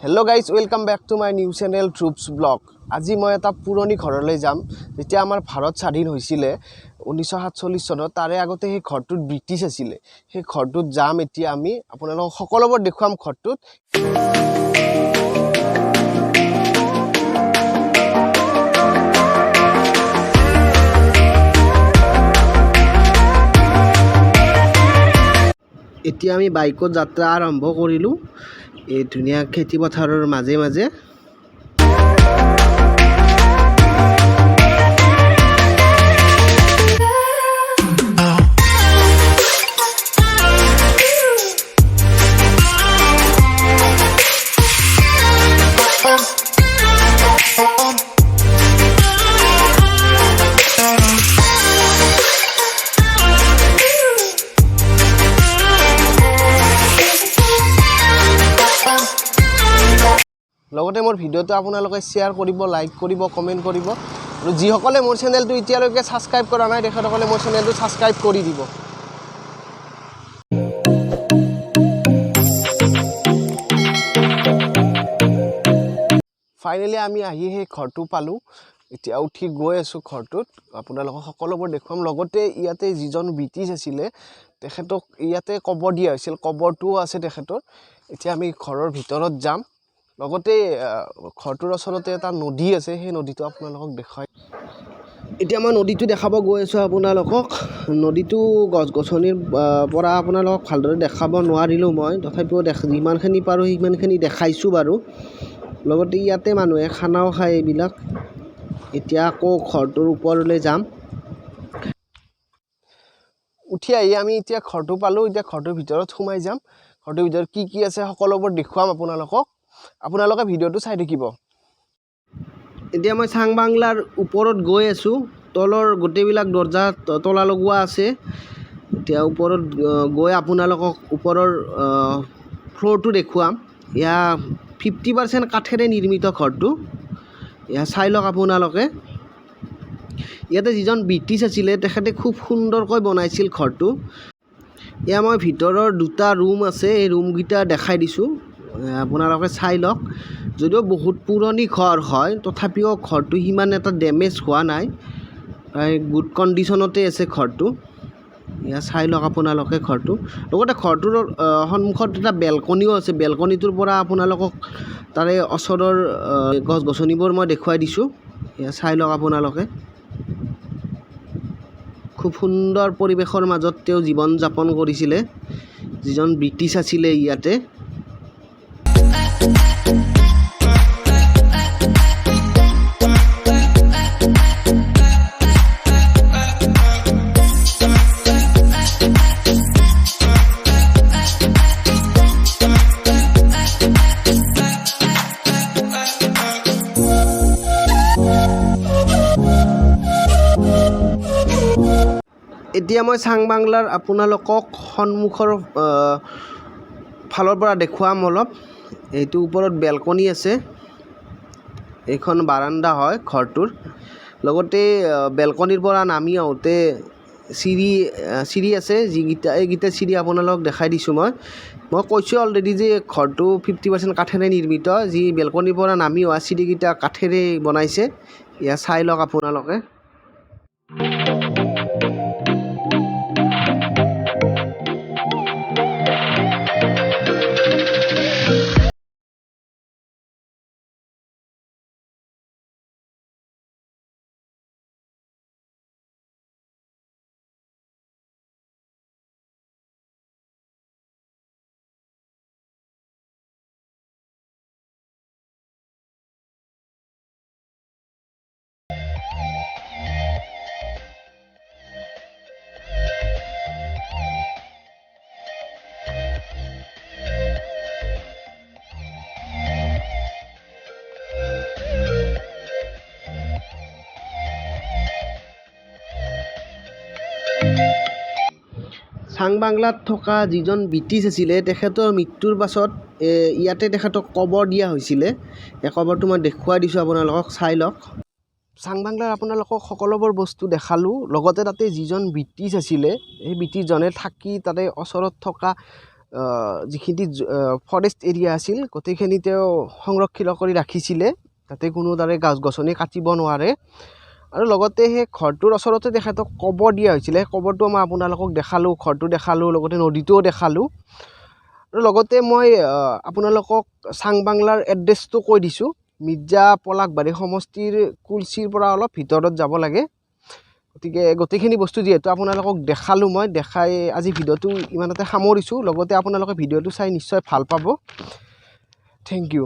Hello guys, welcome back to my new channel Dhrupzz vlog. আজি মই এটা পুৰণি ঘৰলৈ যাম যেতিয়া আমাৰ ভাৰত স্বাধীন হৈছিল 1947 চনত তাৰে আগতে এই ঘৰটোত ব্ৰিটিছ আছিল সেই ঘৰটোত যাম এতিয়া আমি আপোনালোকক সকলোবোৰ দেখুৱাম ঘৰটোত এতিয়া আমি বাইকত যাত্ৰা আৰম্ভ কৰিলো এই ধুনিয়া খেতি পথাৰৰ মাজে মাজে লগতে মোৰ ভিডিওটো আপোনালোকে শেয়াৰ কৰিব লাইক কৰিব কমেন্ট কৰিব আৰু যিসকলে মোৰ চেনেলটো এতিয়ালৈকে সাবস্ক্ৰাইব কৰা নাই তেখেতসকলে মোৰ চেনেলটো সাবস্ক্ৰাইব কৰি দিব ফাইনালি আমি আহি সেই ঘৰটো পালো এতিয়া উঠি গৈ আছো ঘৰটোত আপোনালোকক সকলোবোৰ দেখুৱাম লগতে ইয়াতে যিজন ব্ৰিটিছ আছিল তেখেতক ইয়াতে কবৰ দিয়া হৈছিল কবৰটো আছে তেখেতৰ এতিয়া আমি ঘৰৰ ভিতৰত যাম লগতে ঘৰটোৰ ওচৰতে এটা নদী আছে সেই নদীটো আপোনালোকক দেখাই এতিয়া মই নদীটো দেখাব গৈ আছো আপোনালোকক নদীটো গছ-গছনিৰ পৰা আপোনালোকক ভালদৰে দেখাব নোৱাৰিলো মই তথাপিও যিমানখিনি পাৰো সিমানখিনি দেখাইছো বাৰু লগতে ইয়াতে মানুহে খানাও খায় এইবিলাক এতিয়া আকৌ ঘৰটোৰ ওপৰলৈ যাম উঠি আহি আমি এতিয়া ঘৰটো পালো এতিয়া ঘৰটোৰ ভিতৰত সোমাই যাম ঘৰটোৰ ভিতৰত কি আছে সকলোবোৰ দেখুৱাম আপোনালোকে ভিডিওটো চাই থাকিব এতিয়া মই চাং বাংলাৰ ওপৰত গৈ আছো তলৰ গোটেইবিলাক দৰ্জা তলা লগোৱা আছে এতিয়া ওপৰত গৈ আপোনালোকক ওপৰৰ ফ্লোৰটো দেখুৱাম ইয়া 50% কাঠেৰে নিৰ্মিত ঘৰটো ইয়া চাই লওক আপোনালোকে ইয়াতে যিজন ব্ৰিটিছ আছিল তেখেতে খুব সুন্দৰকৈ বনাইছিল ঘৰটো ইয়া মই ভিতৰৰ দুটা ৰুম আছে এই ৰুমগিটা দেখাই দিছো আপোনালোকে চাই লওক যদিও বহুত পুৰণি ঘৰ হয় তথাপিও ঘৰটো হিমান এটা ড্যামেজ হোৱা নাই গুড কণ্ডিশনতে আছে ঘৰটো ইয়া চাই লওক আপোনালোকে ঘৰটো লগতে ঘৰটোৰ সন্মুখত এটা বেলকনিও আছে বেলকনিটোৰ পৰা আপোনালোকক তাৰে ওচৰৰ গছ-গছনিবোৰ মই দেখুৱাই দিছো ইয়া চাই লওক আপোনালোকে খুব সুন্দৰ পৰিবেশৰ মাজত তেওঁ জীৱন যাপন কৰিছিল যিজন ব্ৰিটিছ আছিল ইয়াতে এতিয়া মই চাং বাংলাৰ আপোনালোকক সন্মুখৰ ফালৰ পৰা দেখুৱাম অলপ এইটো ওপৰত বেলকনি আছে এইখন বাৰান্দা হয় ঘৰটোৰ লগতে বেলকনিৰ পৰা নামি আহোঁতে চিৰি আছে এইগিটা চিৰি আপোনালোকক দেখাই দিছোঁ মই কৈছোঁ অলৰেডি যে ঘৰটো 50% কাঠেৰে নিৰ্মিত যি বেলকনিৰ পৰা নামি অহা চিৰিগিটা কাঠেৰে বনাইছে ইয়া চাই লওক আপোনালোকে চাং বাংলাত থকা যিজন ব্ৰিটিছ আছিল তেখেতৰ মৃত্যুৰ পাছত ইয়াতে তেখেতক কবৰ দিয়া হৈছিল এই কবৰটো মই দেখুৱাই দিছোঁ আপোনালোকক চাই লওক চাং বাংলাৰ আপোনালোকক সকলোবোৰ বস্তু দেখালো লগতে তাতে যিজন ব্ৰিটিছ আছিল এই ব্ৰিটিছজনে থাকি তাতে ওচৰত থকা যিখিনি ফৰেষ্ট এৰিয়া আছিল গোটেইখিনি তেওঁ সংৰক্ষিত কৰি ৰাখিছিলে যাতে কোনো তাৰে গছ গছনি কাটিব নোৱাৰে আৰু লগতে সেই ঘৰটোৰ ওচৰতে তেখেতক কবৰ দিয়া হৈছিলে কবৰটো মই আপোনালোকক দেখালোঁ ঘৰটো দেখালোঁ লগতে নদীটোও দেখালোঁ আৰু লগতে মই আপোনালোকক চাংবাংলাৰ এড্ৰেছটো কৈ দিছোঁ মিৰ্জা পলাকবাৰী সমষ্টিৰ কুলচিৰ পৰা অলপ ভিতৰত যাব লাগে গতিকে গোটেইখিনি বস্তু যিহেতু আপোনালোকক দেখালোঁ মই দেখাই আজি ভিডিঅ'টো ইমানতে সামৰিছোঁ লগতে আপোনালোকে ভিডিঅ'টো চাই নিশ্চয় ভাল পাব থেংক ইউ